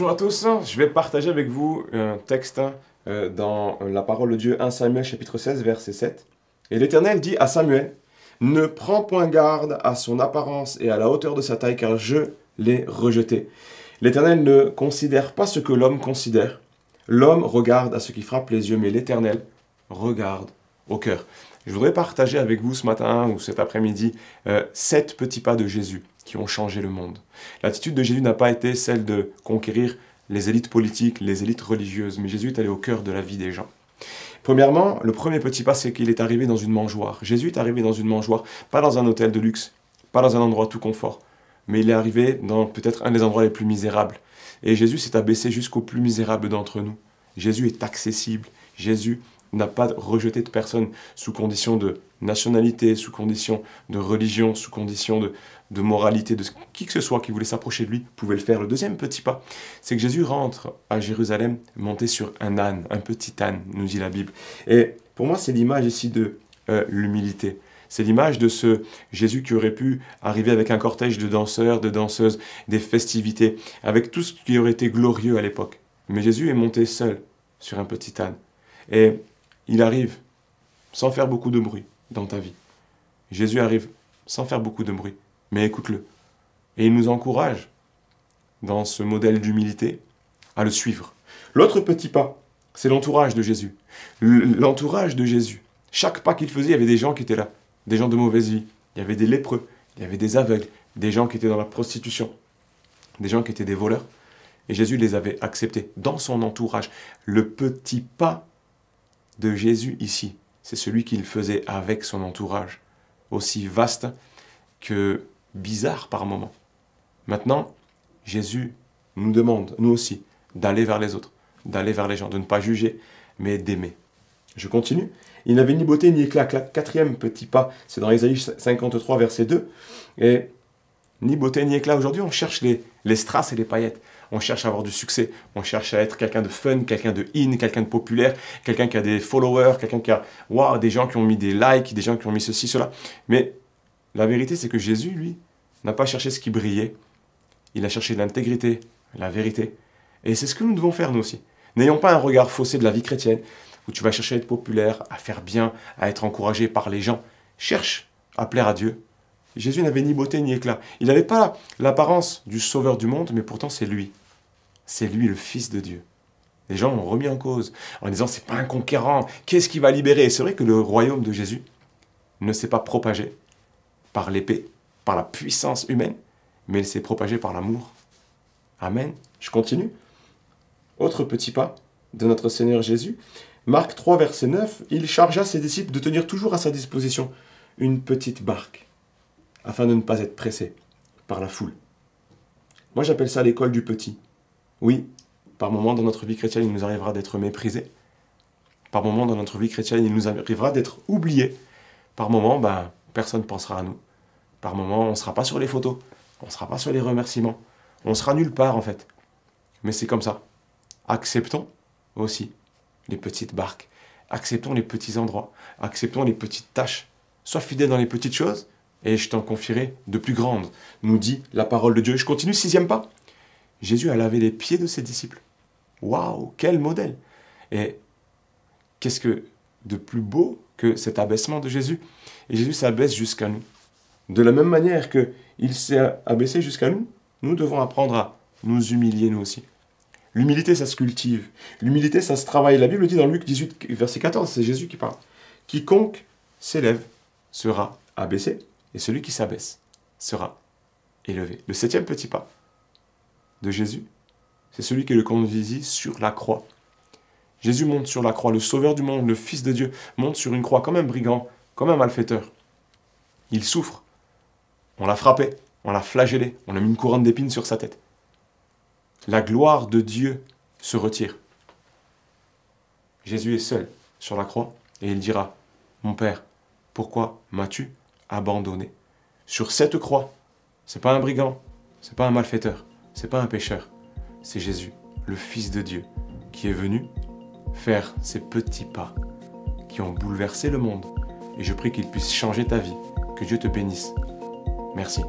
Bonjour à tous, je vais partager avec vous un texte dans la parole de Dieu, 1 Samuel chapitre 16 verset 7. Et l'Éternel dit à Samuel, « Ne prends point garde à son apparence et à la hauteur de sa taille, car je l'ai rejeté. » L'Éternel ne considère pas ce que l'homme considère. L'homme regarde à ce qui frappe les yeux, mais l'Éternel regarde au cœur. Je voudrais partager avec vous ce matin ou cet après-midi 7 petits pas de Jésus qui ont changé le monde. L'attitude de Jésus n'a pas été celle de conquérir les élites politiques, les élites religieuses, mais Jésus est allé au cœur de la vie des gens. Premièrement, le premier petit pas, c'est qu'il est arrivé dans une mangeoire. Jésus est arrivé dans une mangeoire, pas dans un hôtel de luxe, pas dans un endroit tout confort, mais il est arrivé dans peut-être un des endroits les plus misérables. Et Jésus s'est abaissé jusqu'au plus misérable d'entre nous. Jésus est accessible. Jésus n'a pas rejeté de personne sous condition de nationalité, sous condition de religion, sous condition de moralité, de qui que ce soit qui voulait s'approcher de lui, pouvait le faire. Le deuxième petit pas, c'est que Jésus rentre à Jérusalem monté sur un âne, un petit âne, nous dit la Bible. Et pour moi, c'est l'image ici de l'humilité. C'est l'image de ce Jésus qui aurait pu arriver avec un cortège de danseurs, de danseuses, des festivités, avec tout ce qui aurait été glorieux à l'époque. Mais Jésus est monté seul sur un petit âne. Et il arrive sans faire beaucoup de bruit dans ta vie. Jésus arrive sans faire beaucoup de bruit, mais écoute-le. Et il nous encourage, dans ce modèle d'humilité, à le suivre. L'autre petit pas, c'est l'entourage de Jésus. L'entourage de Jésus. Chaque pas qu'il faisait, il y avait des gens qui étaient là, des gens de mauvaise vie. Il y avait des lépreux, il y avait des aveugles, des gens qui étaient dans la prostitution, des gens qui étaient des voleurs. Et Jésus les avait acceptés dans son entourage. Le petit pas de Jésus ici, c'est celui qu'il faisait avec son entourage, aussi vaste que bizarre par moments. Maintenant, Jésus nous demande, nous aussi, d'aller vers les autres, d'aller vers les gens, de ne pas juger, mais d'aimer. Je continue. Il n'avait ni beauté ni éclat. Quatrième petit pas, c'est dans Ésaïe 53, verset 2. Et ni beauté ni éclat. Aujourd'hui, on cherche les strass et les paillettes. On cherche à avoir du succès. On cherche à être quelqu'un de fun, quelqu'un de in, quelqu'un de populaire, quelqu'un qui a des followers, quelqu'un qui a des gens qui ont mis des likes, des gens qui ont mis ceci, cela. Mais la vérité, c'est que Jésus, lui, n'a pas cherché ce qui brillait. Il a cherché l'intégrité, la vérité. Et c'est ce que nous devons faire, nous aussi. N'ayons pas un regard faussé de la vie chrétienne, où tu vas chercher à être populaire, à faire bien, à être encouragé par les gens. Cherche à plaire à Dieu. Jésus n'avait ni beauté ni éclat. Il n'avait pas l'apparence du sauveur du monde, mais pourtant c'est lui. C'est lui le Fils de Dieu. Les gens l'ont remis en cause en disant c'est pas un conquérant, qu'est-ce qui va libérer? Et c'est vrai que le royaume de Jésus ne s'est pas propagé par l'épée, par la puissance humaine, mais il s'est propagé par l'amour. Amen. Je continue. Autre petit pas de notre Seigneur Jésus. Marc 3, verset 9, il chargea ses disciples de tenir toujours à sa disposition une petite barque, afin de ne pas être pressés par la foule. Moi, j'appelle ça l'école du petit. Oui, par moments dans notre vie chrétienne, il nous arrivera d'être méprisés. Par moments dans notre vie chrétienne, il nous arrivera d'être oubliés. Par moments, personne ne pensera à nous. Par moments, on ne sera pas sur les photos. On ne sera pas sur les remerciements. On sera nulle part, en fait. Mais c'est comme ça. Acceptons aussi les petites barques. Acceptons les petits endroits. Acceptons les petites tâches. Sois fidèle dans les petites choses et je t'en confierai de plus grandes, nous dit la parole de Dieu. Je continue, 6e pas. Jésus a lavé les pieds de ses disciples. Waouh, quel modèle! Et qu'est-ce que de plus beau que cet abaissement de Jésus? Et Jésus s'abaisse jusqu'à nous. De la même manière qu'il s'est abaissé jusqu'à nous, nous devons apprendre à nous humilier nous aussi. L'humilité, ça se cultive. L'humilité, ça se travaille. La Bible dit dans Luc 18, verset 14, c'est Jésus qui parle. Quiconque s'élève sera abaissé, et celui qui s'abaisse sera élevé. Le 7e petit pas de Jésus, c'est celui qui le conduisit sur la croix. Jésus monte sur la croix, le sauveur du monde, le Fils de Dieu, monte sur une croix comme un brigand, comme un malfaiteur. Il souffre. On l'a frappé, on l'a flagellé, on a mis une couronne d'épines sur sa tête. La gloire de Dieu se retire. Jésus est seul sur la croix et il dira « Mon Père, pourquoi m'as-tu abandonné ?» Sur cette croix, ce n'est pas un brigand, ce n'est pas un malfaiteur, ce n'est pas un pécheur, c'est Jésus, le Fils de Dieu, qui est venu faire ces petits pas qui ont bouleversé le monde. Et je prie qu'il puisse changer ta vie. Que Dieu te bénisse. Merci.